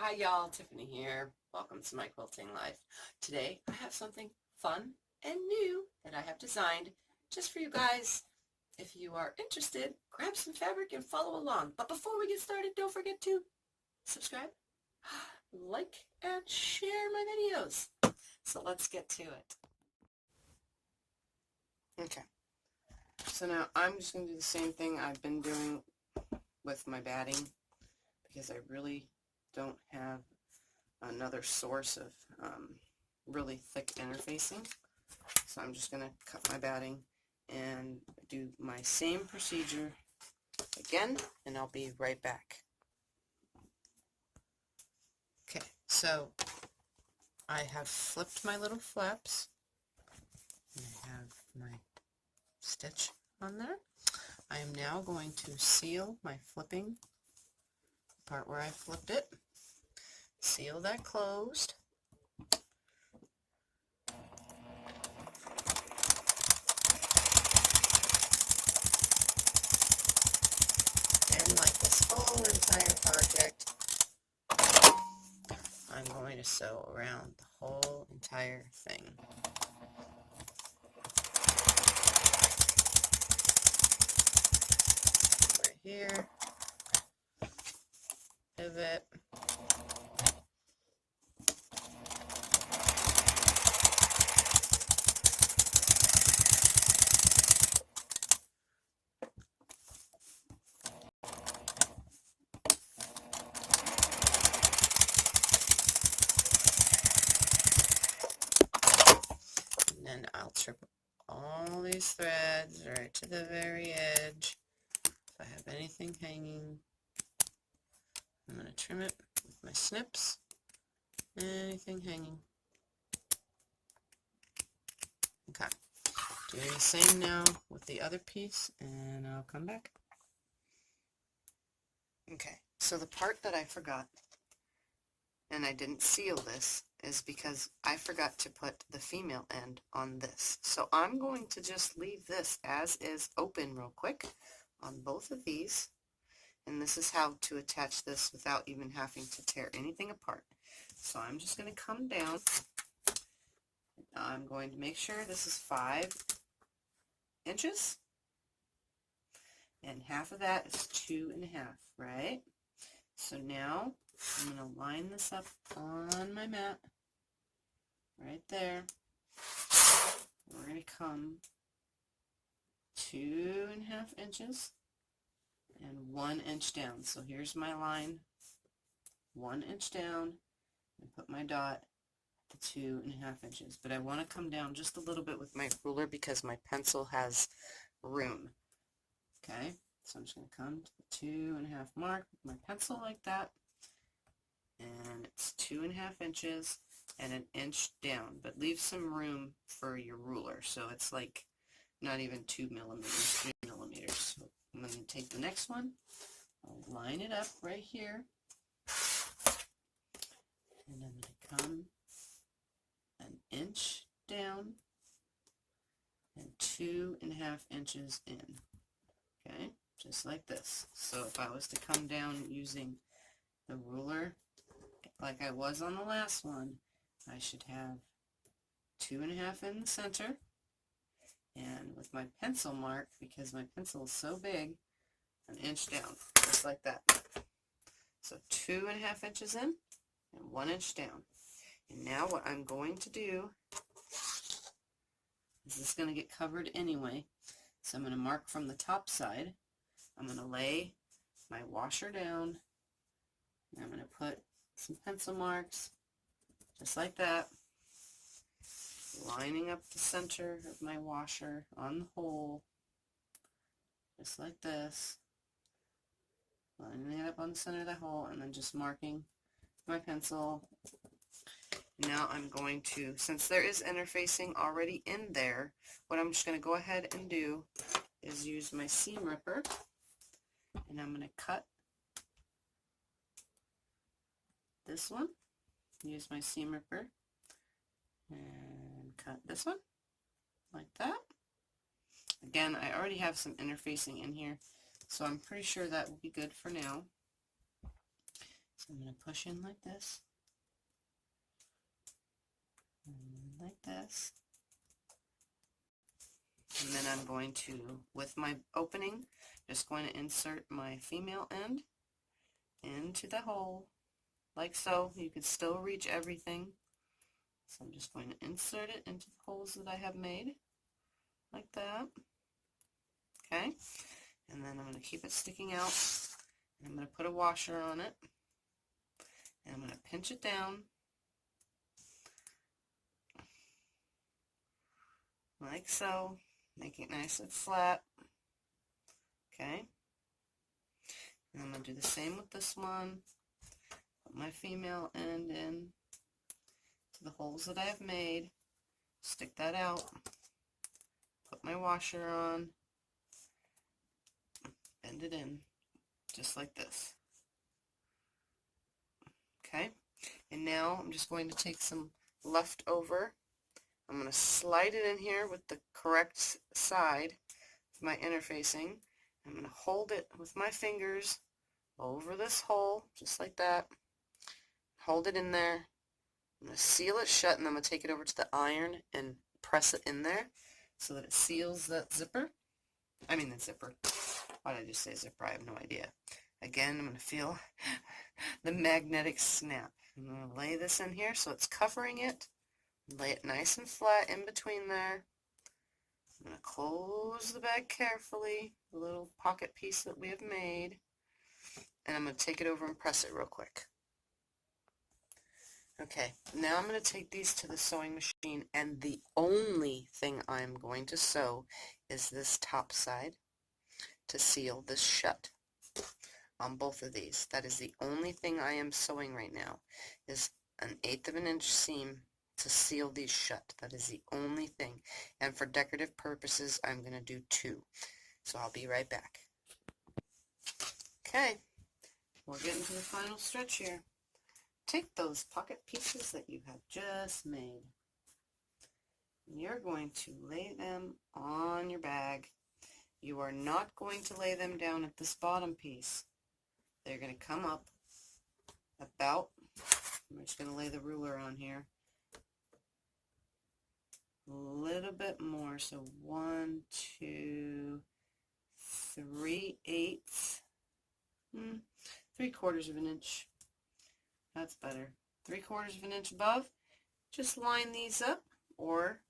Hi y'all, Tiffany here. Welcome to my quilting life. Today I have something fun and new that I have designed just for you guys. If you are interested, grab some fabric and follow along. But before we get started, don't forget to subscribe, like, and share my videos. So let's get to it. Okay, so now I'm just going to do the same thing I've been doing with my batting because I really don't have another source of really thick interfacing. So I'm just going to cut my batting and do my same procedure again, and I'll be right back. Okay, so I have flipped my little flaps, and I have my stitch on there. I am now going to seal my flipping part where I flipped it. Seal that closed. And like this whole entire project, I'm going to sew around the whole entire thing. Right here, pivot, and then I'll trip all these threads right to the very edge. If I have anything hanging, I'm going to trim it with my snips. Anything hanging. Okay, doing the same now with the other piece, and I'll come back. Okay, so the part that I forgot, and I didn't seal this, is because I forgot to put the female end on this. So I'm going to just leave this as is open real quick on both of these, and this is how to attach this without even having to tear anything apart. So I'm just going to come down. I'm going to make sure this is 5 inches, and half of that is 2.5, right? So now I'm going to line this up on my mat right there. We're going to come 2.5 inches and 1 inch down. So here's my line, 1 inch down, and put my dot at the 2.5 inches. But I want to come down just a little bit with my ruler because my pencil has room. Okay, so I'm just going to come to the 2.5 mark with my pencil like that, and it's 2.5 inches and 1 inch down, but leave some room for your ruler, so it's like not even 2 millimeters, 3 millimeters. So I'm going to take the next one, I'll line it up right here, and I'm going to come 1 inch down and 2.5 inches in. Okay, just like this. So if I was to come down using the ruler like I was on the last one, I should have 2.5 in the center, and with my pencil mark, because my pencil is so big, 1 inch down, just like that. So 2.5 inches in and 1 inch down. And now what I'm going to do is this is going to get covered anyway, so I'm going to mark from the top side. I'm going to lay my washer down, and I'm going to put some pencil marks just like that, lining up the center of my washer on the hole, just like this, lining it up on the center of the hole, and then just marking my pencil. Now I'm going to, since there is interfacing already in there, what I'm just going to go ahead and do is use my seam ripper, and I'm going to cut this one, use my seam ripper, and cut this one like that. Again, I already have some interfacing in here, so I'm pretty sure that will be good for now. So I'm going to push in like this, and like this, and then I'm going to, with my opening, just going to insert my female end into the hole, like so. You can still reach everything. So I'm just going to insert it into the holes that I have made, like that. Okay, and then I'm going to keep it sticking out, and I'm going to put a washer on it, and I'm going to pinch it down, like so, make it nice and flat. Okay, and I'm going to do the same with this one. Put my female end in to the holes that I have made, stick that out, put my washer on, bend it in, just like this. Okay, and now I'm just going to take some leftover. I'm going to slide it in here with the correct side of my interfacing. I'm going to hold it with my fingers over this hole, just like that. Hold it in there. I'm going to seal it shut, and I'm going to take it over to the iron and press it in there so that it seals that zipper. I mean the zipper. Why did I just say zipper? I have no idea. Again, I'm going to feel the magnetic snap. I'm going to lay this in here so it's covering it. Lay it nice and flat in between there. I'm going to close the bag carefully, the little pocket piece that we have made, and I'm going to take it over and press it real quick. Okay, now I'm going to take these to the sewing machine, and the only thing I'm going to sew is this top side to seal this shut on both of these. That is the only thing I am sewing right now, is an 1/8 of an inch seam to seal these shut. That is the only thing, and for decorative purposes I'm going to do 2. So I'll be right back. Okay, we're getting to the final stretch here. Take those pocket pieces that you have just made. You're going to lay them on your bag. You are not going to lay them down at this bottom piece. They're going to come up about, I'm just going to lay the ruler on here, a little bit more, so 1, 2, 3/8, 3/4 of an inch. That's better. 3/4 of an inch above. Just line these up or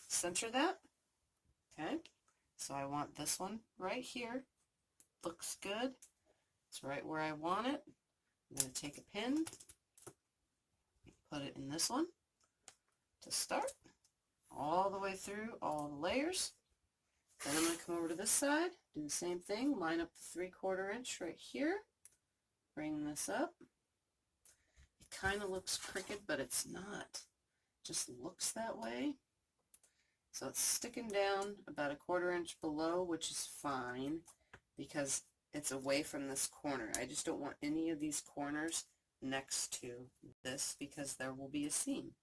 center that. Okay, so I want this one right here. Looks good. It's right where I want it. I'm going to take a pin, put it in this one to start, all the way through all the layers. Then I'm going to come over to this side, do the same thing, line up the 3/4 inch right here, bring this up. It kind of looks crooked, but it's not. It just looks that way. So it's sticking down about a 1/4 inch below, which is fine because it's away from this corner. I just don't want any of these corners next to this because there will be a seam.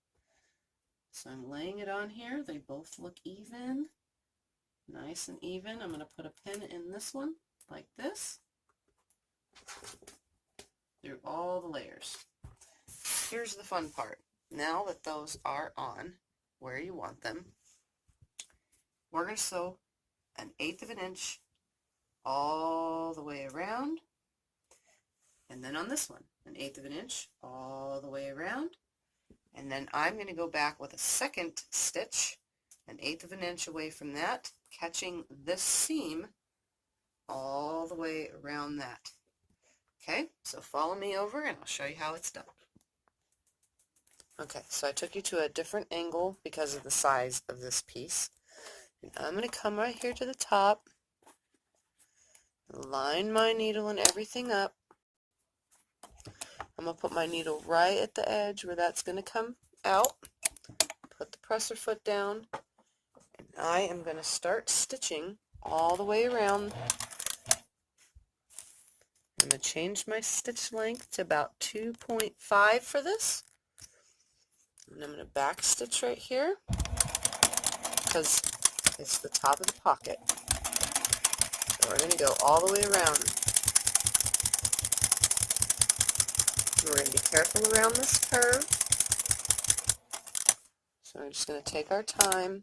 So I'm laying it on here. They both look even, nice and even. I'm going to put a pin in this one like this through all the layers. Here's the fun part. Now that those are on where you want them, we're going to sew an 1/8 of an inch all the way around, and then on this one, an 1/8 of an inch all the way around, and then I'm going to go back with a second stitch, an 1/8 of an inch away from that, catching this seam all the way around that. Okay, so follow me over and I'll show you how it's done. Okay, so I took you to a different angle because of the size of this piece. And I'm going to come right here to the top, line my needle and everything up. I'm going to put my needle right at the edge where that's going to come out. Put the presser foot down, and I am going to start stitching all the way around. I'm going to change my stitch length to about 2.5 for this. And I'm going to back stitch right here because it's the top of the pocket. So we're going to go all the way around. careful around this curve. So we're just going to take our time,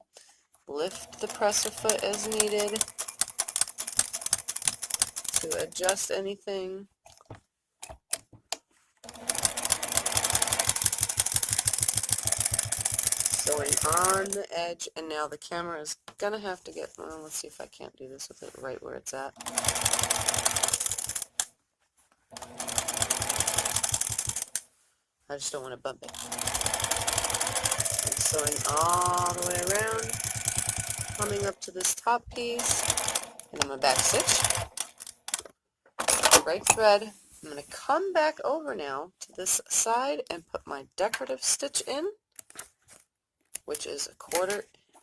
lift the presser foot as needed to adjust anything. Sewing on the edge, and now the camera is going to have to get, well, let's see if I can't do this with it right where it's at. I just don't want to bump it. I'm sewing all the way around, coming up to this top piece, and I'm going to back stitch, break thread. I'm going to come back over now to this side and put my decorative stitch in, which is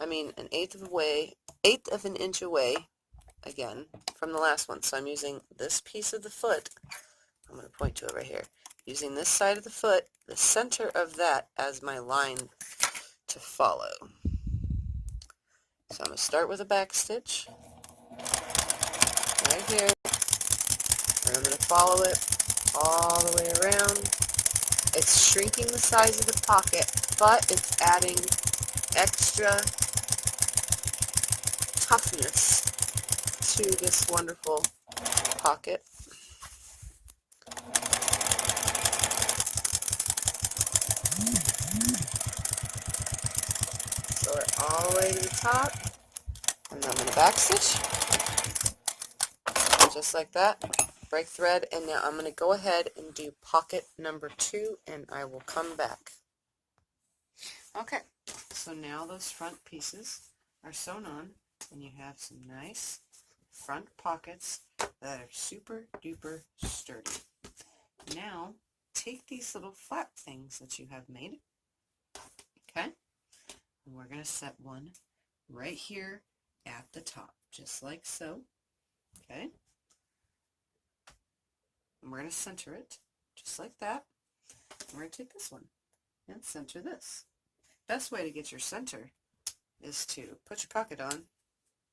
an eighth of an inch away, again, from the last one. So I'm using this piece of the foot, I'm going to point to it right here, using this side of the foot, the center of that as my line to follow. So I'm going to start with a back stitch right here, and I'm going to follow it all the way around. It's shrinking the size of the pocket, but it's adding extra toughness to this wonderful pocket. Sew it all the way to the top, and then I'm going to back stitch, just like that, break thread, and now I'm going to go ahead and do pocket number 2, and I will come back. Okay, so now those front pieces are sewn on, and you have some nice front pockets that are super duper sturdy. Now, take these little flap things that you have made, okay, and we're going to set one right here at the top, just like so, okay, and we're going to center it, just like that. We're going to take this one and center this. Best way to get your center is to put your pocket on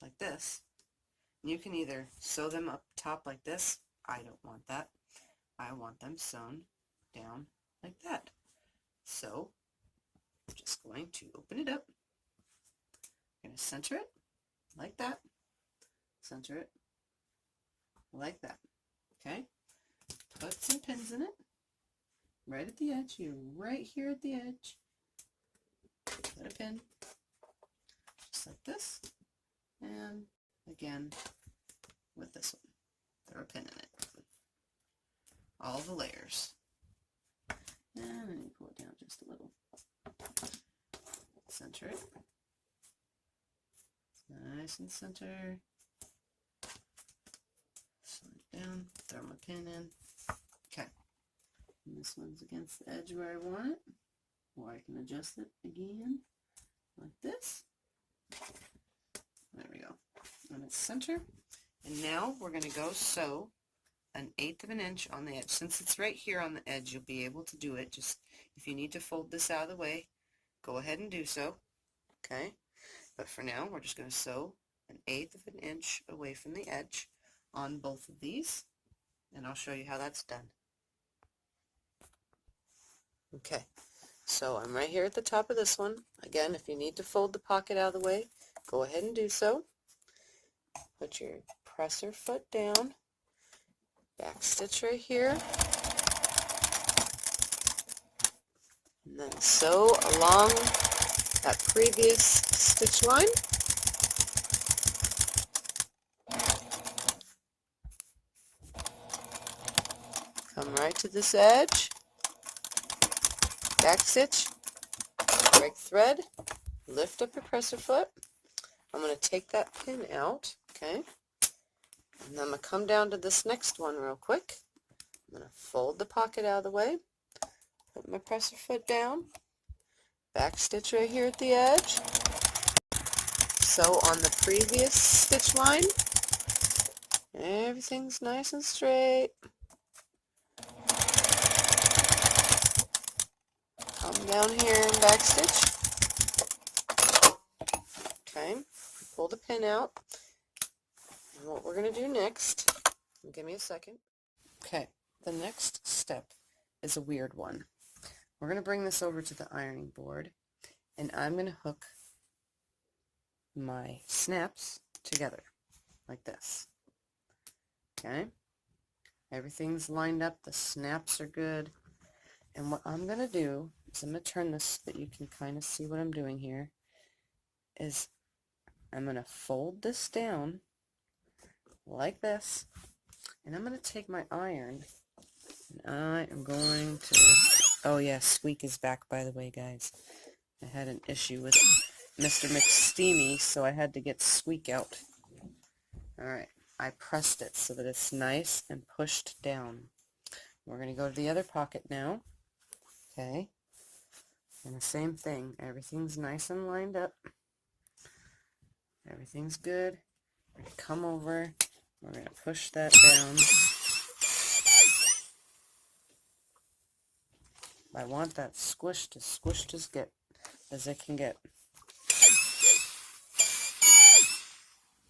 like this. You can either sew them up top like this. I don't want that. I want them sewn down like that. So I'm just going to open it up. I'm going to center it like that. Center it like that. Okay? Put some pins in it. Right at the edge. You're right here at the edge. Put a pin. Just like this. And again with this one. Throw a pin in it. All the layers. And then you pull it down just a little. Center it. Nice and center. Slide it down. Throw my pin in. Okay. And this one's against the edge where I want it. Or I can adjust it again like this. There we go. And it's center. And now we're going to go sew an eighth of an inch on the edge. Since it's right here on the edge, you'll be able to do it. Just if you need to fold this out of the way, go ahead and do so. Okay? But for now, we're just going to sew an eighth of an inch away from the edge on both of these, and I'll show you how that's done. Okay, so I'm right here at the top of this one. Again, if you need to fold the pocket out of the way, go ahead and do so. Put your presser foot down, back stitch right here, and then sew along that previous stitch line. Come right to this edge, back stitch, break thread, lift up your presser foot. I'm going to take that pin out, okay, and then I'm going to come down to this next one real quick. I'm going to fold the pocket out of the way, put my presser foot down, back stitch right here at the edge, sew on the previous stitch line. Everything's nice and straight. Come down here and back stitch. Okay, pull the pin out. And what we're going to do next, give me a second. Okay, the next step is a weird one. We're going to bring this over to the ironing board, and I'm going to hook my snaps together like this. Okay? Everything's lined up, the snaps are good, and what I'm going to do is I'm going to turn this so that you can kind of see what I'm doing here, is I'm going to fold this down like this, and I'm going to take my iron, and I am going to, oh yeah, Squeak is back, by the way, guys. I had an issue with Mr. McSteamy, so I had to get Squeak out. Alright, I pressed it so that it's nice and pushed down. We're going to go to the other pocket now. Okay, and the same thing, everything's nice and lined up. Everything's good. We're going to come over, we're going to push that down. I want that squished as it can get.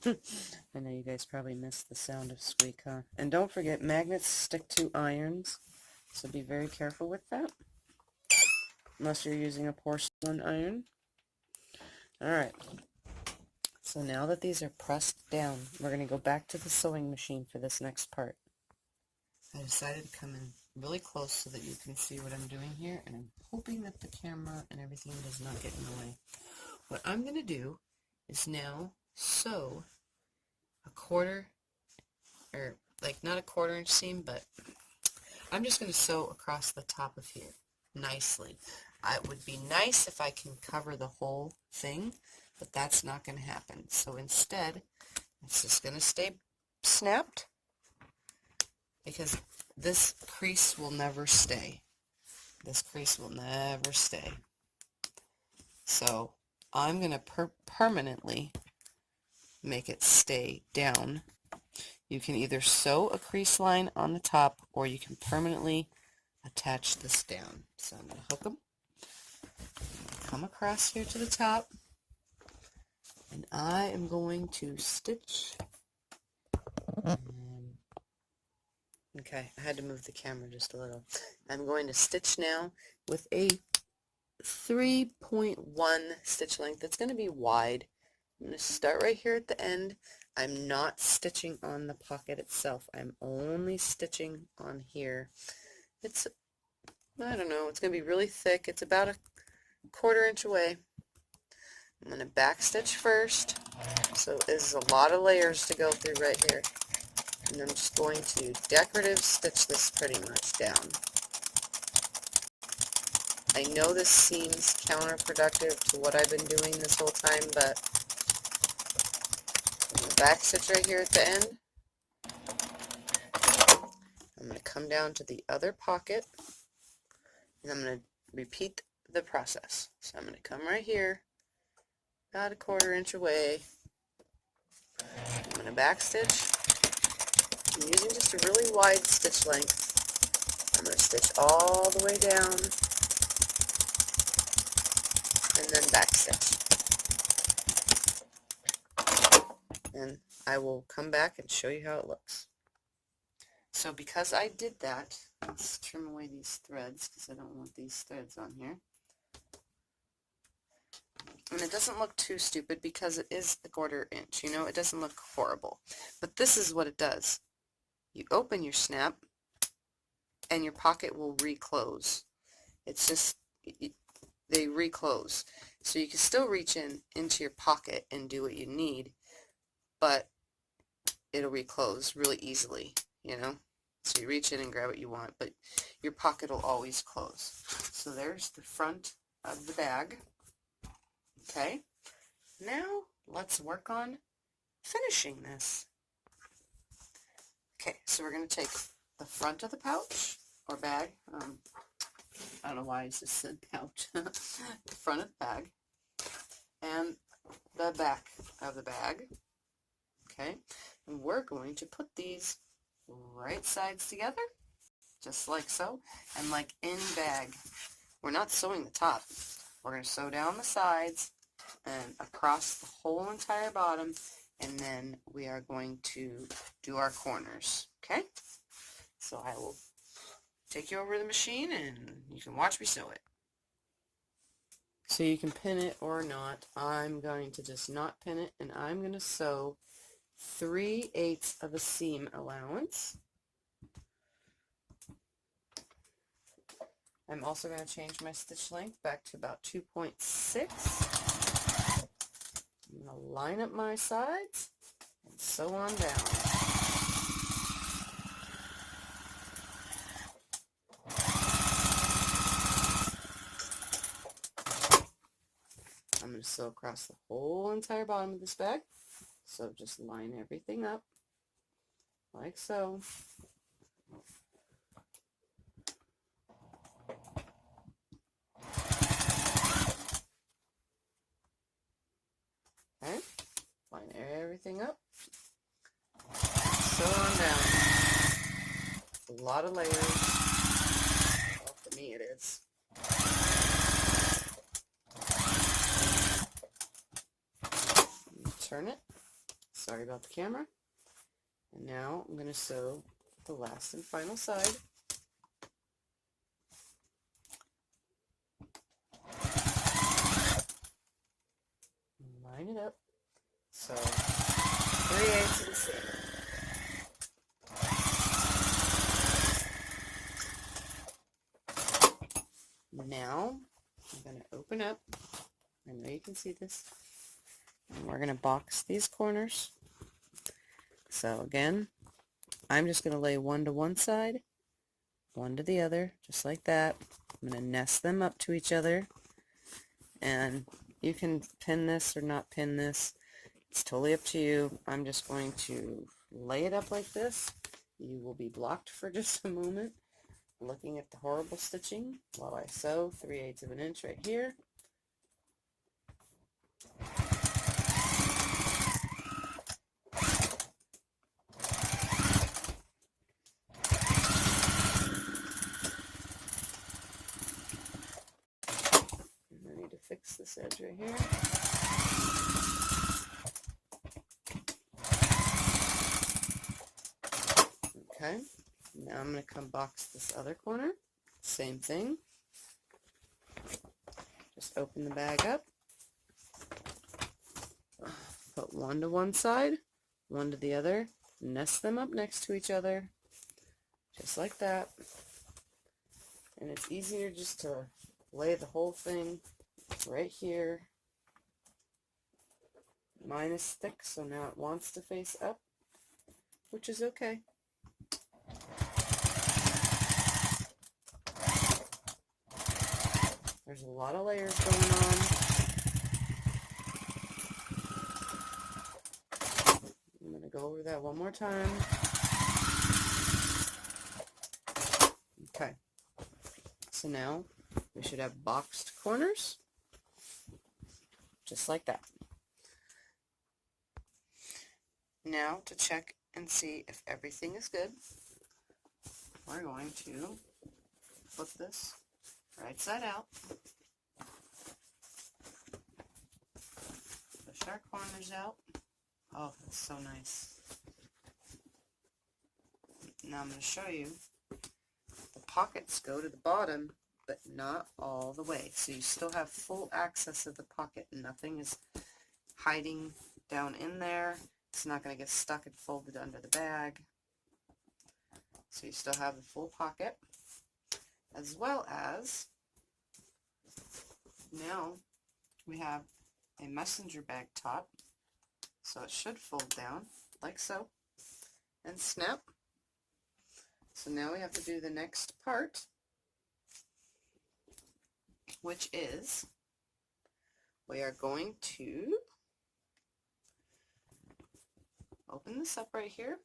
I know you guys probably missed the sound of Squeak, huh? And don't forget, magnets stick to irons, so be very careful with that, unless you're using a porcelain iron. Alright, so now that these are pressed down, we're going to go back to the sewing machine for this next part. I decided to come in really close so that you can see what I'm doing here, and I'm hoping that the camera and everything does not get in the way. What I'm going to do is now sew a quarter, or like not a 1/4 inch seam, but I'm just going to sew across the top of here nicely. It would be nice if I can cover the whole thing, but that's not going to happen. So instead, it's just going to stay snapped, because this crease will never stay. This crease will never stay. So I'm going to permanently make it stay down. You can either sew a crease line on the top, or you can permanently attach this down. So I'm going to hook them, come across here to the top, and I am going to stitch. Okay, I had to move the camera just a little. I'm going to stitch now with a 3.1 stitch length. It's going to be wide. I'm going to start right here at the end. I'm not stitching on the pocket itself. I'm only stitching on here. It's, I don't know, it's going to be really thick. It's about a 1/4 inch away. I'm going to back stitch first. So there's a lot of layers to go through right here. And I'm just going to decorative stitch this pretty much down. I know this seems counterproductive to what I've been doing this whole time, but I'm going to back stitch right here at the end. I'm going to come down to the other pocket, and I'm going to repeat the process. So I'm going to come right here, about a 1/4 inch away. I'm going to back stitch. I'm using just a really wide stitch length. I'm going to stitch all the way down, and then back stitch. And I will come back and show you how it looks. So because I did that, let's trim away these threads because I don't want these threads on here. And it doesn't look too stupid because it is a 1/4 inch, you know, it doesn't look horrible. But this is what it does. You open your snap and your pocket will reclose. It's just, they reclose. So you can still reach into your pocket and do what you need, but it'll reclose really easily, you know. So you reach in and grab what you want, but your pocket will always close. So there's the front of the bag. Okay, now let's work on finishing this. Okay, so we're going to take the front of the pouch, or bag, I don't know why I just said pouch, the front of the bag, and the back of the bag, okay, and we're going to put these right sides together, just like so, and like in bag. We're not sewing the top, we're going to sew down the sides and across the whole entire bottom, and then we are going to do our corners, okay? So I will take you over to the machine and you can watch me sew it. So you can pin it or not. I'm going to just not pin it, and I'm going to sew 3/8 of a seam allowance. I'm also going to change my stitch length back to about 2.6. I'm going to line up my sides and sew on down. I'm going to sew across the whole entire bottom of this bag. So just line everything up like so. Okay, line everything up. Sew on down. A lot of layers. Well, for me it is. Turn it. Sorry about the camera. And now I'm going to sew the last and final side. Line it up. So 3/8 of the seam. Now I'm going to open up. I know you can see this. And we're going to box these corners. So again, I'm just going to lay one to one side, one to the other, just like that. I'm going to nest them up to each other, and you can pin this or not pin this. It's totally up to you. I'm just going to lay it up like this. You will be blocked for just a moment, looking at the horrible stitching while I sew 3/8 of an inch right here. I need to fix this edge right here. Okay, now I'm going to come box this other corner. Same thing. Just open the bag up. Put one to one side, one to the other. Nest them up next to each other. Just like that. And it's easier just to lay the whole thing right here. Mine is thick, so now it wants to face up, which is okay. There's a lot of layers going on. I'm going to go over that one more time. Okay. So now we should have boxed corners, just like that. Now to check and see if everything is good, we're going to flip this right side out, push our corners out. Oh, that's so nice. Now I'm going to show you the pockets go to the bottom, but not all the way. So you still have full access of the pocket. Nothing is hiding down in there. It's not going to get stuck and folded under the bag. So you still have the full pocket, as well as now we have a messenger bag top. So it should fold down like so and snap. So now we have to do the next part, which is we are going to open this up right here,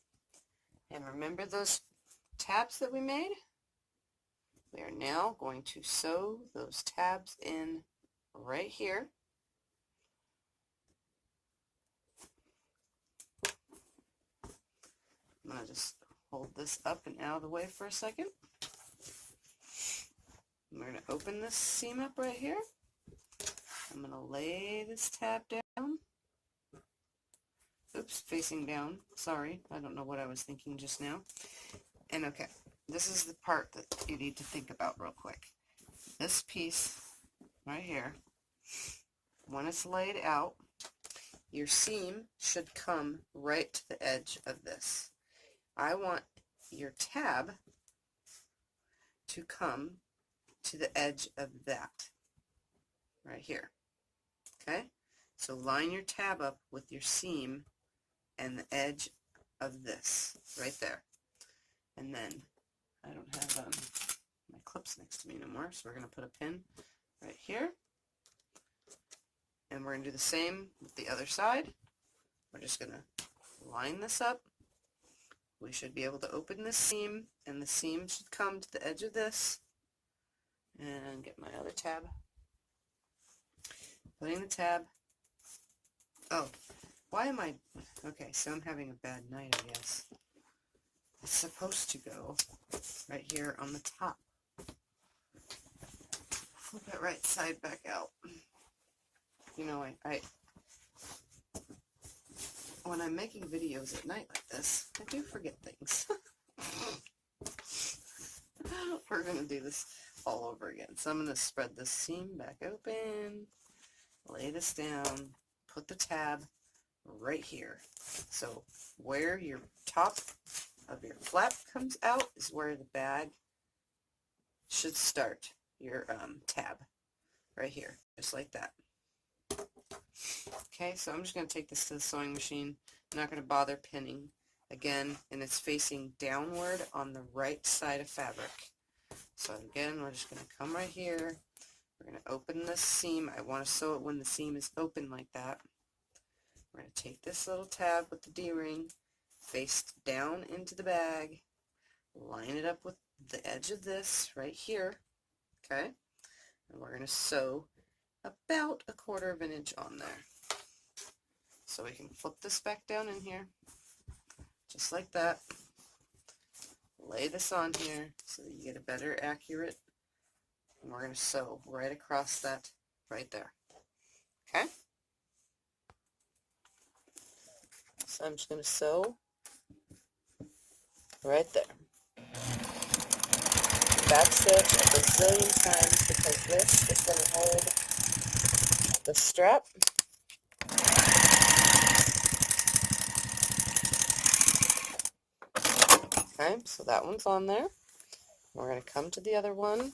and remember those tabs that we made? We are now going to sew those tabs in right here. I'm going to just hold this up and out of the way for a second. We're going to open this seam up right here. I'm going to lay this tab down. Oops, facing down. Sorry, I don't know what I was thinking just now. And okay, this is the part that you need to think about real quick. This piece right here, when it's laid out, your seam should come right to the edge of this. I want your tab to come to the edge of that right here. Okay, so line your tab up with your seam and the edge of this right there. And then I don't have my clips next to me no more, so we're going to put a pin right here, and we're going to do the same with the other side. We're just going to line this up. We should be able to open this seam, and the seam should come to the edge of this. And get my other tab. Putting the tab. Oh, why am I... Okay, so I'm having a bad night, I guess. It's supposed to go right here on the top. Flip it right side back out. You know, I when I'm making videos at night like this, I do forget things. We're going to do this all over again. So I'm going to spread this seam back open, lay this down, put the tab right here. So where your top of your flap comes out is where the bag should start your tab, right here, just like that. Okay, so I'm just going to take this to the sewing machine. I'm not going to bother pinning again, and it's facing downward on the right side of fabric. So again, we're just going to come right here. We're going to open this seam. I want to sew it when the seam is open like that. We're going to take this little tab with the D-ring, face down into the bag, line it up with the edge of this right here, okay? And we're going to sew about 1/4 of an inch on there. So we can flip this back down in here, just like that. Lay this on here so that you get a better accurate, and we're going to sew right across that right there, okay? So I'm just going to sew right there. Backstitch a bazillion times because this is going to hold the strap. Okay, so that one's on there. We're going to come to the other one,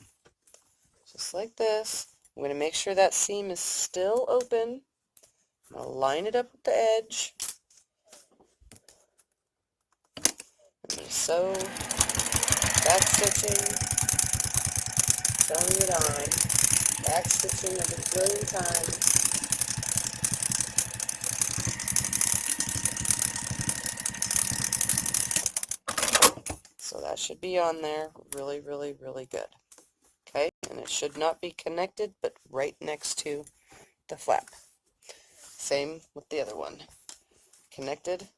just like this. I'm going to make sure that seam is still open. I'm going to line it up with the edge. I'm going to sew, back stitching, sewing it on, back stitching a bazillion times. So that should be on there really, really, really good. Okay, and it should not be connected, but right next to the flap. Same with the other one. Connected?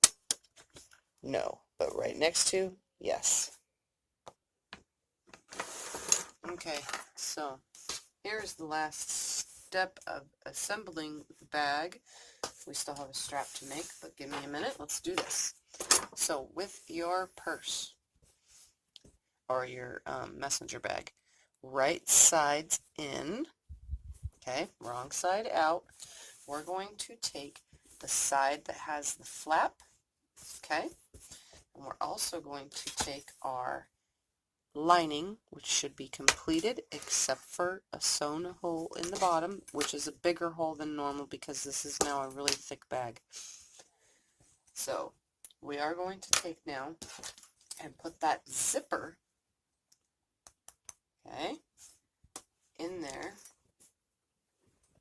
No, but right next to? Yes. Okay, so here's the last step of assembling the bag. We still have a strap to make, but give me a minute. Let's do this. So with your purse or your messenger bag, right sides in, okay, wrong side out, we're going to take the side that has the flap, okay, and we're also going to take our lining, which should be completed except for a sewn hole in the bottom, which is a bigger hole than normal because this is now a really thick bag. So we are going to take now and put that zipper, okay, in there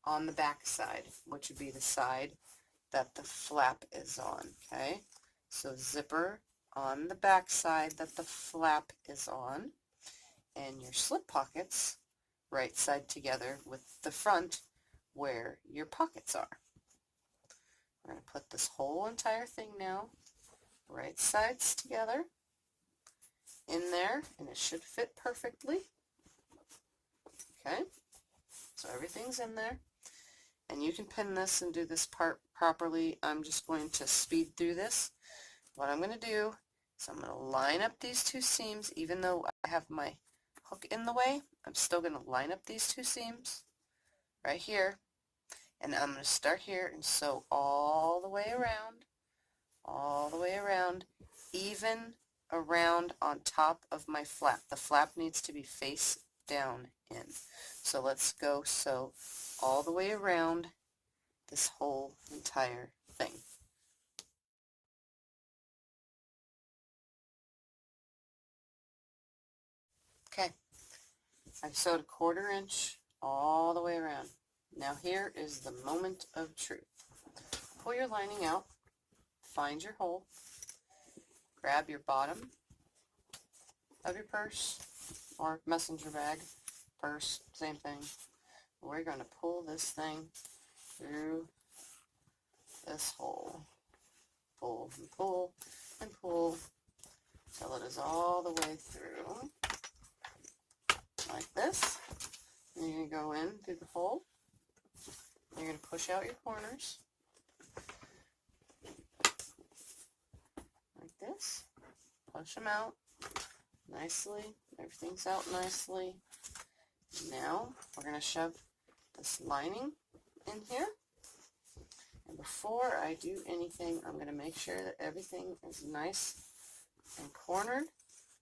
on the back side, which would be the side that the flap is on, okay? So zipper on the back side that the flap is on, and your slip pockets right side together with the front where your pockets are. We're going to put this whole entire thing now, right sides together, in there, and it should fit perfectly. Okay, so everything's in there, and you can pin this and do this part properly. I'm just going to speed through this. What I'm going to do So I'm going to line up these two seams. Even though I have my hook in the way, I'm still going to line up these two seams right here. And I'm going to start here and sew all the way around, even around on top of my flap. The flap needs to be face down in. So let's go sew all the way around this whole entire thing. Okay, I've sewed 1/4 inch all the way around. Now here is the moment of truth. Pull your lining out, find your hole, grab your bottom of your purse or messenger bag, purse, same thing. We're going to pull this thing through this hole. Pull and pull and pull till it is all the way through, like this. And you're going to go in through the hole. You're going to push out your corners, like this. Push them out nicely. Everything's out nicely. Now we're going to shove this lining in here. And before I do anything, I'm going to make sure that everything is nice and cornered.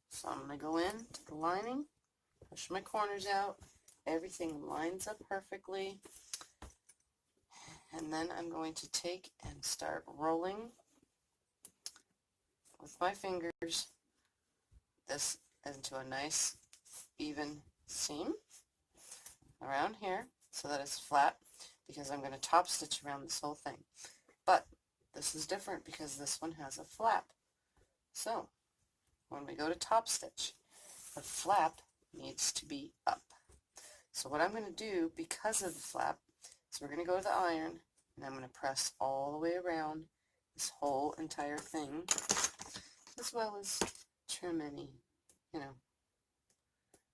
So I'm going to go in to the lining, push my corners out. Everything lines up perfectly. And then I'm going to take and start rolling with my fingers this into a nice even seam around here so that it's flat, because I'm going to top stitch around this whole thing. But this is different because this one has a flap. So when we go to top stitch, the flap needs to be up. So what I'm going to do, because of the flap, is we're going to go to the iron and I'm going to press all the way around this whole entire thing, as well as trim any,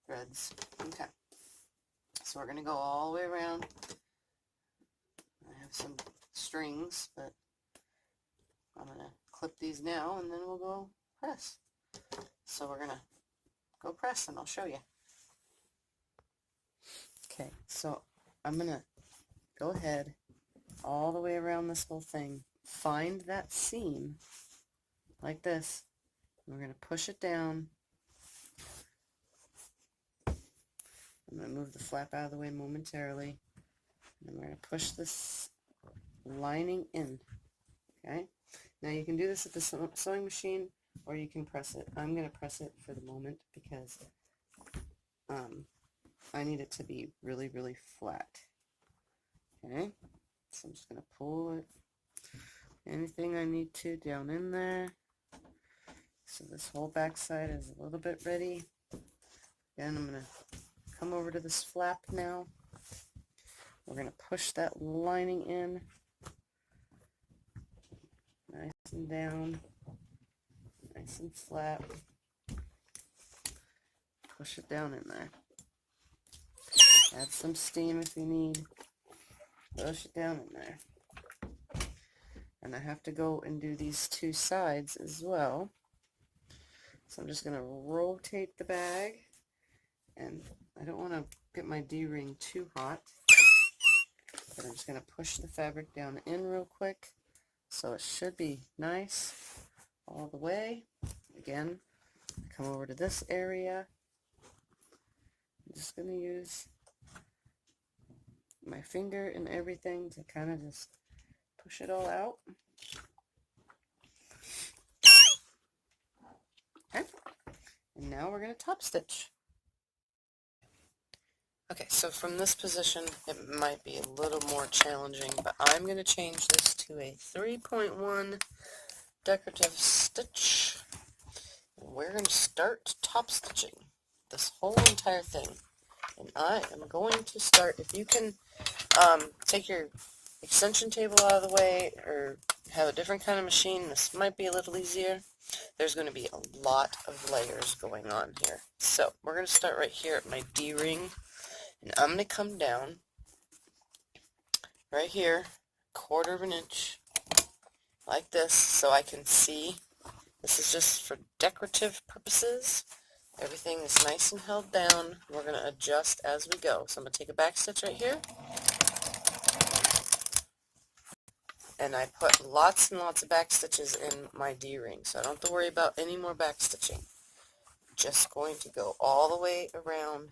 threads. Okay. So we're going to go all the way around. I have some strings, but I'm going to clip these now and then we'll go press. So we're going to go press and I'll show you. Okay, so I'm going to go ahead all the way around this whole thing, find that seam like this, and we're going to push it down. I'm going to move the flap out of the way momentarily, and we're going to push this lining in. Okay, now you can do this at the sewing machine or you can press it. I'm going to press it for the moment because I need it to be really, really flat. Okay, so I'm just going to pull it, anything I need to down in there. So this whole back side is a little bit ready. Then I'm going to come over to this flap now. We're going to push that lining in, nice and down, nice and flat. Push it down in there. Add some steam if you need. Push it down in there. And I have to go and do these two sides as well. So I'm just going to rotate the bag, and I don't want to get my D-ring too hot, but I'm just going to push the fabric down in real quick, so it should be nice all the way. Again, come over to this area. I'm just going to use my finger and everything to kind of just push it all out. Okay, and now we're going to top stitch. Okay, so from this position, it might be a little more challenging, but I'm going to change this to a 3.1 decorative stitch. We're going to start top stitching this whole entire thing. And I am going to start, if you can take your extension table out of the way or have a different kind of machine, this might be a little easier. There's going to be a lot of layers going on here. So we're going to start right here at my D-ring, and I'm going to come down right here, 1/4 inch, like this, so I can see This is just for decorative purposes. Everything is nice and held down. We're going to adjust as we go. So I'm going to take a back stitch right here. And I put lots and lots of back stitches in my D-ring, so I don't have to worry about any more back stitching. Just going to go all the way around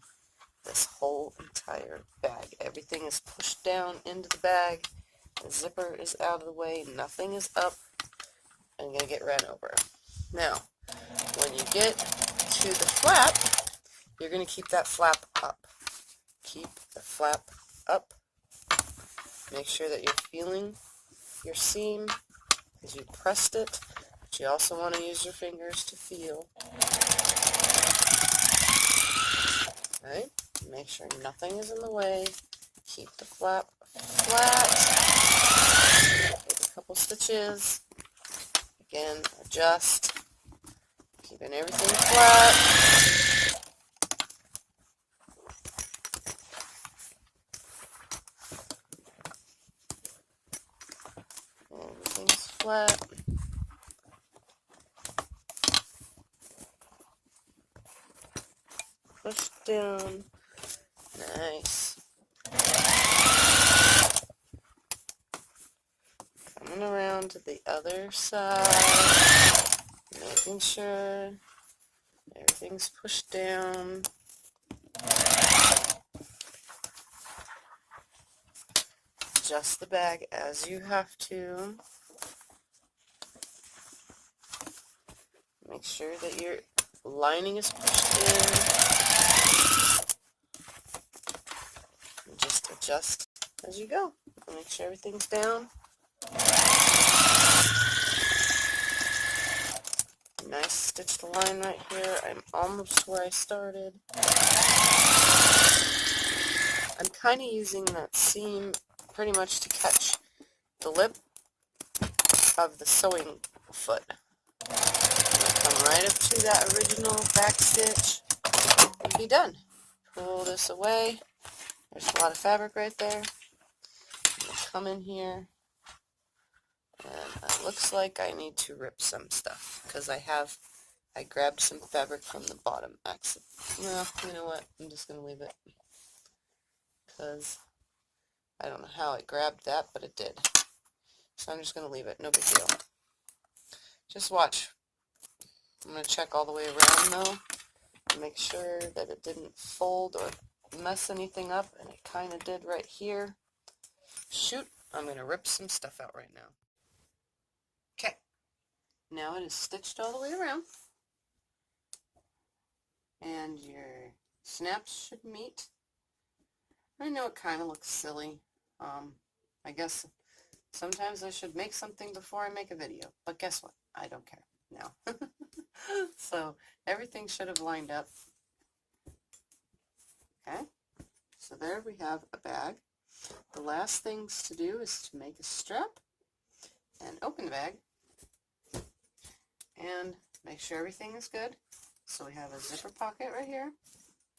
this whole entire bag. Everything is pushed down into the bag. The zipper is out of the way. Nothing is up. I'm going to get ran over. Now, when you get to the flap, you're going to keep that flap up. Keep the flap up. Make sure that you're feeling your seam as you pressed it, but you also want to use your fingers to feel. Right? Make sure nothing is in the way. Keep the flap flat. Take a couple stitches. Again, adjust. Keeping everything flat. Everything's flat. Push down. Nice. Coming around to the other side. Making sure everything's pushed down. Adjust the bag as you have to. Make sure that your lining is pushed in. And just adjust as you go. Make sure everything's down. Nice stitch the line right here. I'm almost where I started. I'm kind of using that seam pretty much to catch the lip of the sewing foot. Come right up to that original back stitch and be done. Pull this away. There's a lot of fabric right there. Come in here, and it looks like I need to rip some stuff because I grabbed some fabric from the bottom axis. Well, you know what? I'm just going to leave it because I don't know how it grabbed that, but it did. So I'm just going to leave it. No big deal. Just watch. I'm going to check all the way around though to make sure that it didn't fold or mess anything up, and it kind of did right here. Shoot, I'm going to rip some stuff out right now. Okay, now it is stitched all the way around, and your snaps should meet. I know it kind of looks silly. I guess sometimes I should make something before I make a video, but guess what? I don't care now. So everything should have lined up. Okay, so there we have a bag. The last things to do is to make a strap and open the bag and make sure everything is good. So we have a zipper pocket right here.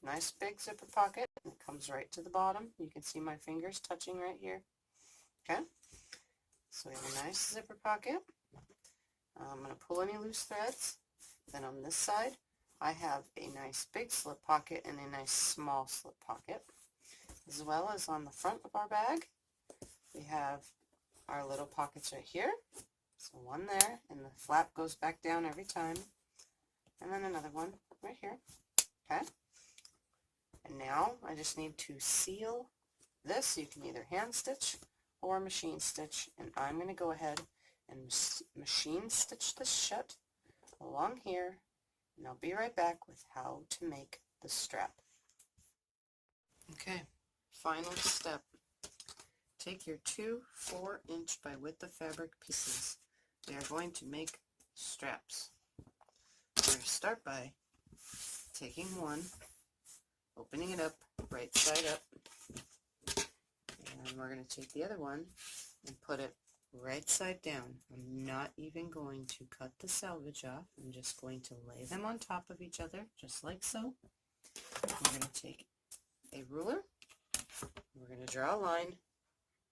Nice big zipper pocket. It comes right to the bottom. You can see my fingers touching right here. Okay, so we have a nice zipper pocket. I'm going to pull any loose threads. Then on this side, I have a nice big slip pocket and a nice small slip pocket. As well as on the front of our bag, we have our little pockets right here. So one there, and the flap goes back down every time. And then another one right here. Okay. And now I just need to seal this. You can either hand stitch or machine stitch, and I'm going to go ahead and machine stitch this shut along here, and I'll be right back with how to make the strap. Okay, final step. Take your two 4-inch by width of fabric pieces. We are going to make straps. We're going to start by taking one, opening it up right side up, and we're going to take the other one and put it right side down. I'm not even going to cut the selvage off. I'm just going to lay them on top of each other, just like so. We're going to take a ruler. We're going to draw a line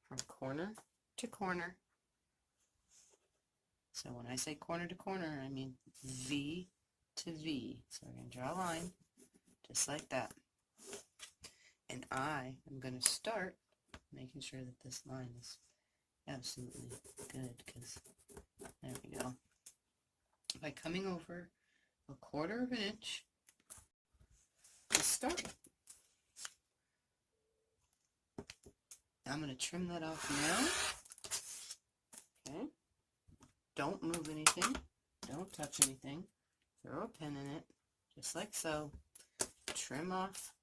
from corner to corner, So when I say corner to corner, I mean V to V. So we're going to draw a line just like that. And I am going to start making sure that this line is absolutely good, because there we go. By coming over a 1/4 of an inch to start. I'm going to trim that off now. Okay. Don't move anything. Don't touch anything. Throw a pin in it, just like so. Trim off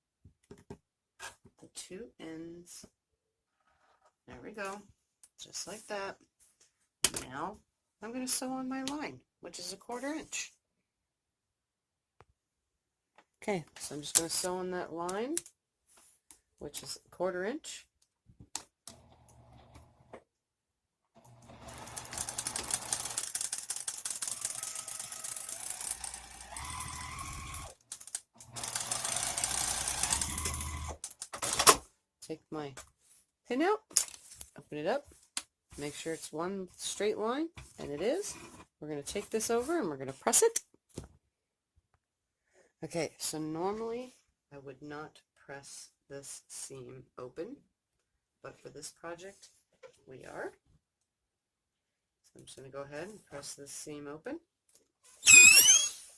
the 2 ends. There we go. Just like that. Now I'm going to sew on my line, which is a 1/4 inch. Okay, so I'm just going to sew on that line, which is a 1/4 inch. Take my pin out, open it up, make sure it's one straight line, and it is. We're going to take this over and we're going to press it. Okay, so normally I would not press this seam open, but for this project we are. So I'm just going to go ahead and press this seam open.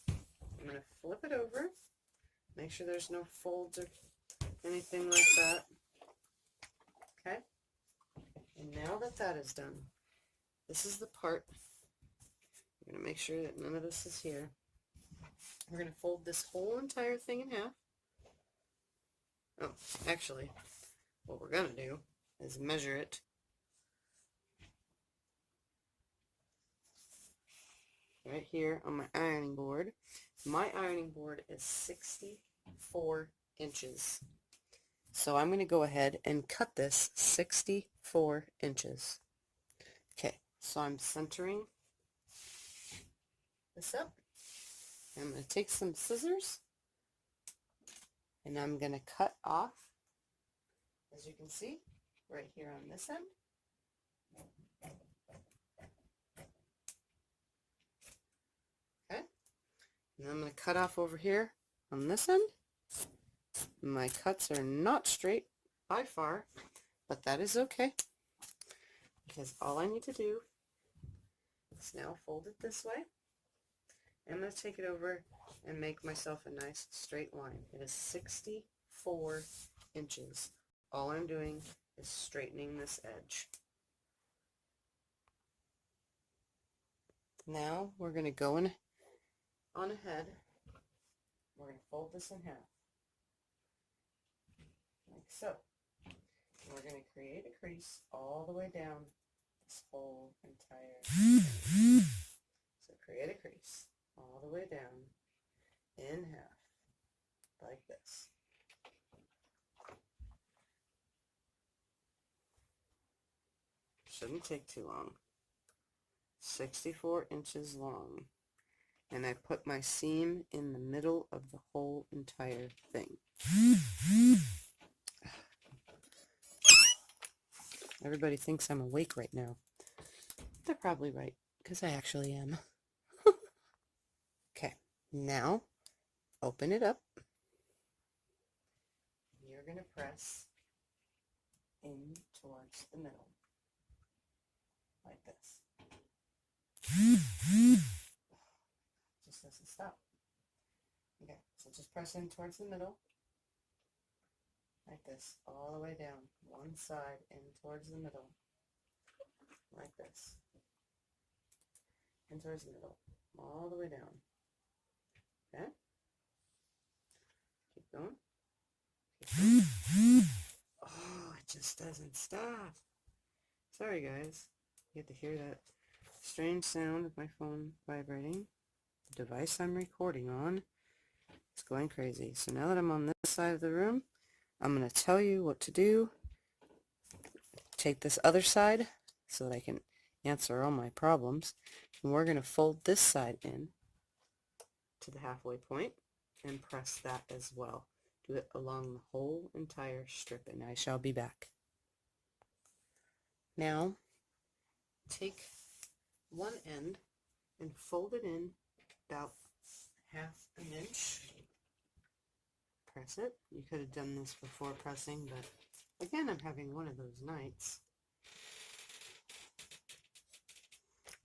I'm going to flip it over, make sure there's no folds or anything like that. Okay, and now that that is done, this is the part, I'm going to make sure that none of this is here. We're going to fold this whole entire thing in half. Oh, actually, what we're going to do is measure it. Right here on my ironing board. My ironing board is 64 inches. So I'm going to go ahead and cut this 64 inches. Okay, so I'm centering this up. I'm going to take some scissors and I'm going to cut off, as you can see, right here on this end. Okay, and I'm going to cut off over here on this end. My cuts are not straight by far, but that is okay, because all I need to do is now fold it this way. I'm going to take it over and make myself a nice straight line. It is 64 inches. All I'm doing is straightening this edge. Now we're going to go on ahead. We're going to fold this in half, like so. And we're going to create a crease all the way down this whole entire thing. So create a crease all the way down in half, like this. Shouldn't take too long. 64 inches long. And I put my seam in the middle of the whole entire thing. Everybody thinks I'm awake right now. They're probably right, because I actually am. Okay, now open it up. You're going to press in towards the middle, like this. Just doesn't stop. Okay, so just press in towards the middle, like this, all the way down, one side in towards the middle, like this, in towards the middle, all the way down. Okay, keep going. Keep going. Oh, it just doesn't stop. Sorry guys, you have to hear that strange sound of my phone vibrating. The device I'm recording on is going crazy. So now that I'm on this side of the room, I'm going to tell you what to do. Take this other side so that I can answer all my problems. And we're going to fold this side in to the halfway point and press that as well. Do it along the whole entire strip, and I shall be back. Now, take one end and fold it in about half an inch. Press it. You could have done this before pressing, but again, I'm having one of those nights.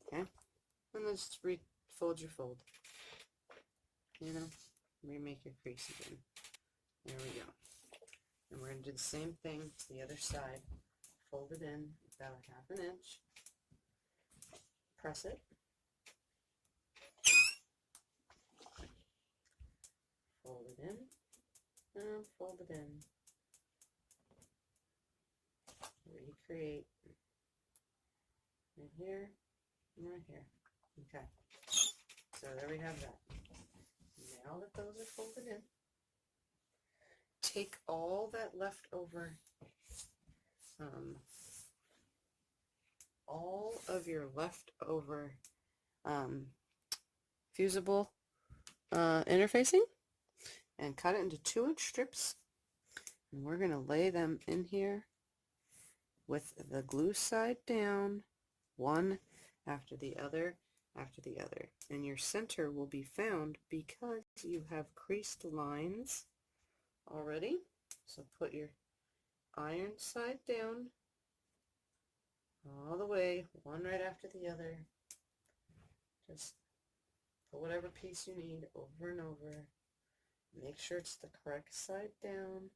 Okay, and then just fold your fold. You know, remake your crease again. There we go. And we're going to do the same thing to the other side. Fold it in about half an inch. Press it. Fold it in. And fold it in. Recreate. Right here. And right here. Okay. So there we have that. Now that those are folded in, take all that leftover, all of your leftover fusible interfacing and cut it into 2-inch strips, and we're going to lay them in here with the glue side down, one after the other after the other, and your center will be found because you have creased lines already. So put your iron side down all the way, one right after the other. Just put whatever piece you need over and over. Make sure it's the correct side down.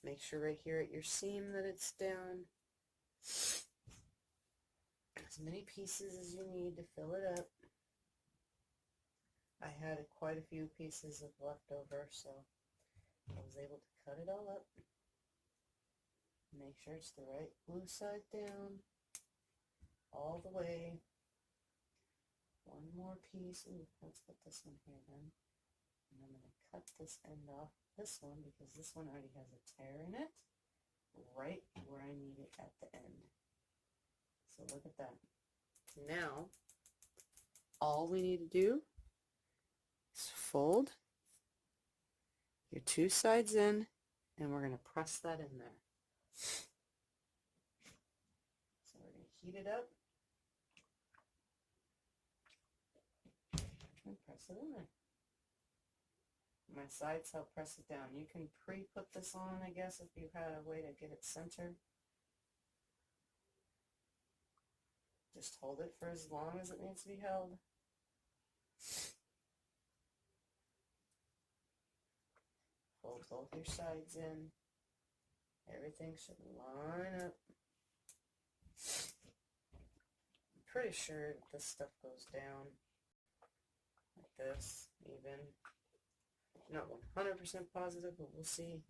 Make sure right here at your seam that it's down. As many pieces as you need to fill it up. I had quite a few pieces of leftover, so I was able to cut it all up. Make sure it's the right glue side down all the way. One more piece. Ooh, let's put this one here then. And I'm going to cut this end off this one because this one already has a tear in it right where I need it at the end. So look at that. Now, all we need to do is fold your 2 sides in, and we're going to press that in there. So we're going to heat it up and press it in there. My sides help press it down. You can pre-put this on, I guess, if you had a way to get it centered. Just hold it for as long as it needs to be held. Fold both your sides in. Everything should line up. I'm pretty sure that this stuff goes down like this, even. Not 100% positive, but we'll see.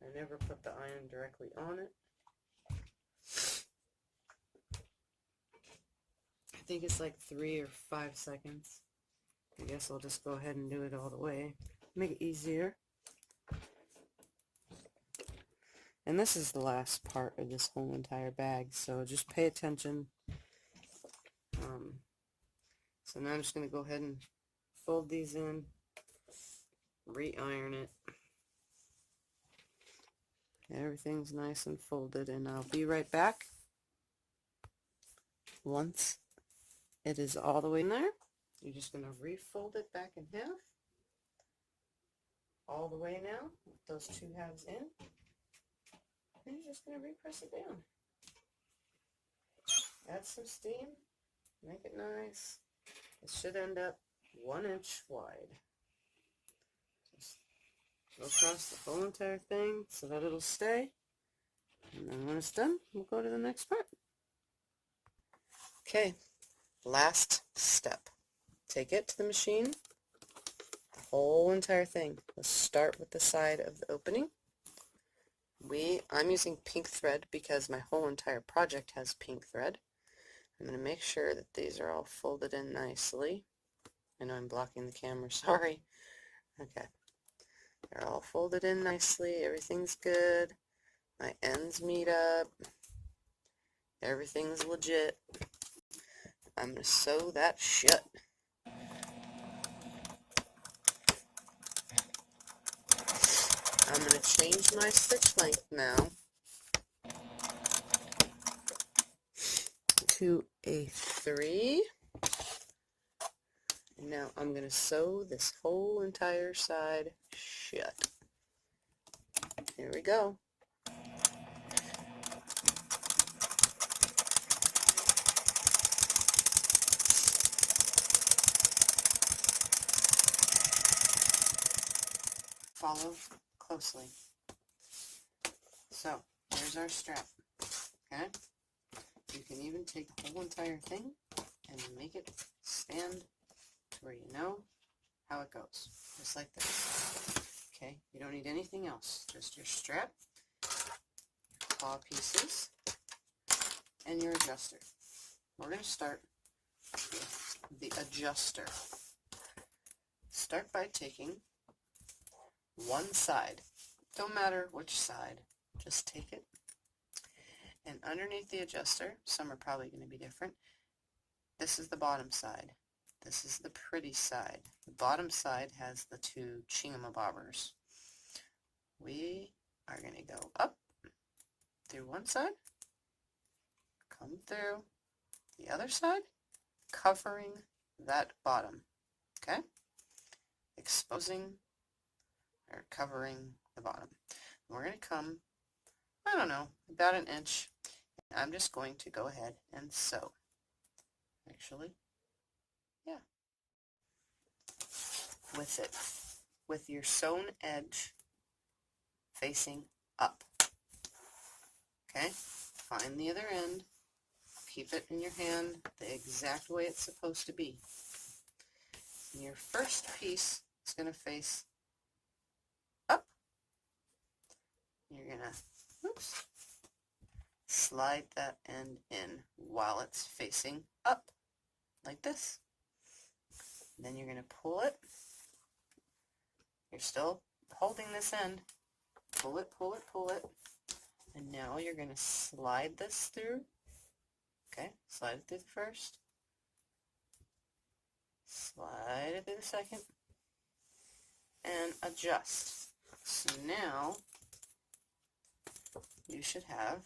I never put the iron directly on it. I think it's like 3 or 5 seconds. I guess I'll just go ahead and do it all the way. Make it easier. And this is the last part of this whole entire bag, so just pay attention. So now I'm just going to go ahead and fold these in, re-iron it. Everything's nice and folded, and I'll be right back once it is all the way in there. You're just going to refold it back in half, all the way now, with those 2 halves in, and you're just going to repress it down. Add some steam, make it nice. It should end up 1 inch wide. Just go across the whole entire thing so that it'll stay. And then when it's done, we'll go to the next part. Okay, last step. Take it to the machine, the whole entire thing. Let's start with the side of the opening. I'm using pink thread because my whole entire project has pink thread. I'm going to make sure that these are all folded in nicely. I know I'm blocking the camera, sorry. Okay. They're all folded in nicely. Everything's good. My ends meet up. Everything's legit. I'm going to sew that shut. I'm going to change my stitch length now to 1/8. 3. And now I'm going to sew this whole entire side shut. Here we go. Follow closely. So, here's our strap. Okay? You can even take the whole entire thing and make it stand to where you know how it goes. Just like this. Okay? You don't need anything else. Just your strap, claw pieces, and your adjuster. We're going to start with the adjuster. Start by taking one side. Don't matter which side. Just take it. And underneath the adjuster, some are probably going to be different. This is the bottom side. This is the pretty side. The bottom side has the 2 chingamabobbers. We are going to go up through one side, come through the other side, covering that bottom. Okay? Exposing or covering the bottom. We're going to come, I don't know, about an inch. I'm just going to go ahead and sew. Actually, yeah. With it, with your sewn edge facing up. Okay? Find the other end. Keep it in your hand the exact way it's supposed to be. And your first piece is going to face up. You're going to, oops, slide that end in while it's facing up, like this. And then you're going to pull it. You're still holding this end. Pull it, pull it, pull it. And now you're going to slide this through. Okay, slide it through the first. Slide it through the second. And adjust. So now you should have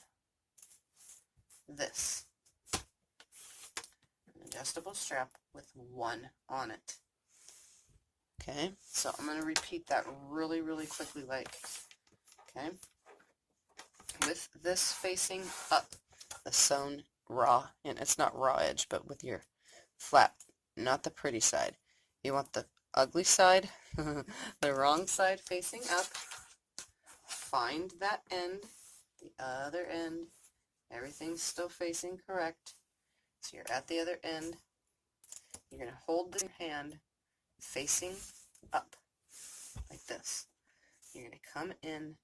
this. An adjustable strap with one on it. Okay, so I'm going to repeat that really, really quickly, okay, with this facing up, the sewn raw, and it's not raw edge, but with your flat, not the pretty side. You want the ugly side, the wrong side facing up. Find that end, the other end, everything's still facing correct. So you're at the other end. You're going to hold this in your hand facing up, like this. You're going to come in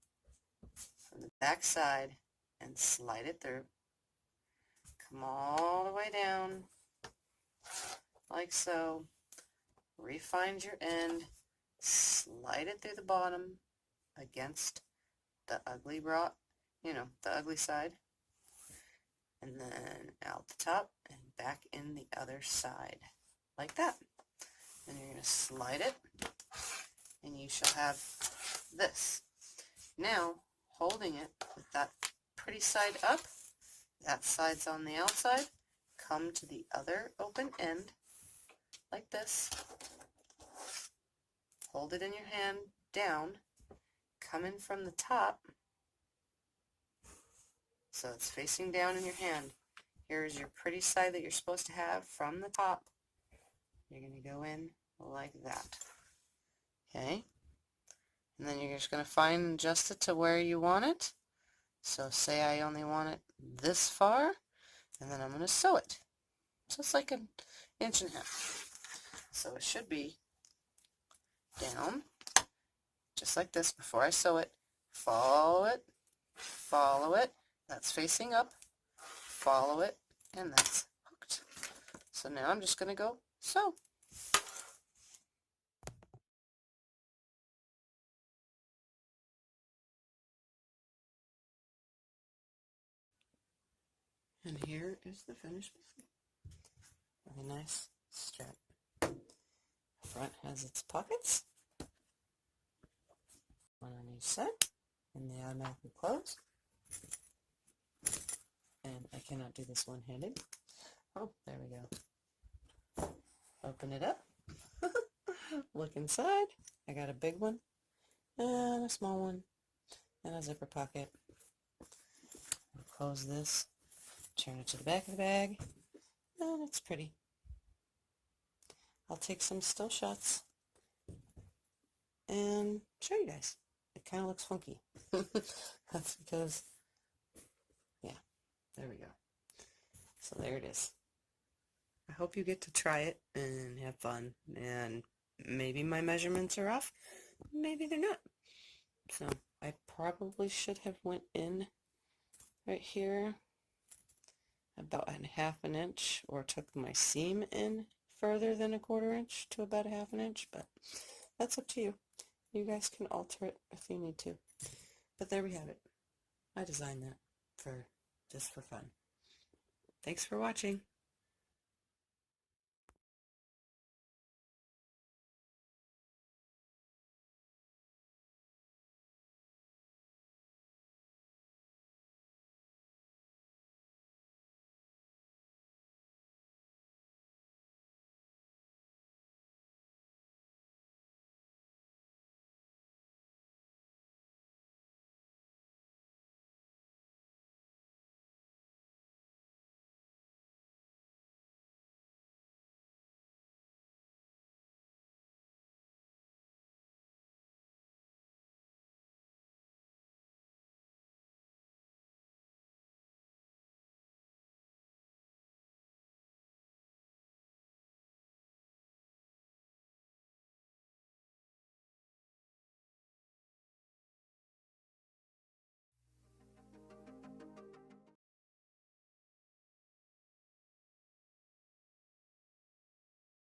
from the back side and slide it through. Come all the way down, like so. Refind your end, slide it through the bottom against the ugly raw, the ugly side, and then out the top and back in the other side, like that. And you're going to slide it, and you shall have this. Now, holding it with that pretty side up, that side's on the outside, come to the other open end, like this. Hold it in your hand down, come in from the top, so it's facing down in your hand. Here's your pretty side that you're supposed to have from the top. You're going to go in like that. Okay? And then you're just going to find and adjust it to where you want it. So say I only want it this far, and then I'm going to sew it. Just like an 1.5 inches. So it should be down, just like this before I sew it. Follow it, follow it. That's facing up. Follow it, and that's hooked. So now I'm just going to go sew. And here is the finished piece. Very nice strap. The front has its pockets, one on each side, and they automatically close. And I cannot do this one-handed. Oh, there we go. Open it up. Look inside. I got a big one and a small one and a zipper pocket. Close this, turn it to the back of the bag, and it's pretty. I'll take some still shots and show you guys. It kind of looks funky. That's because, yeah, there we go. So there it is. I hope you get to try it and have fun, and maybe my measurements are off, maybe they're not. So I probably should have went in right here about a half an inch, or took my seam in further than a 1/4 inch to about a half an inch, but that's up to you. You guys can alter it if you need to. But there we have it. I designed that just for fun. Thanks for watching.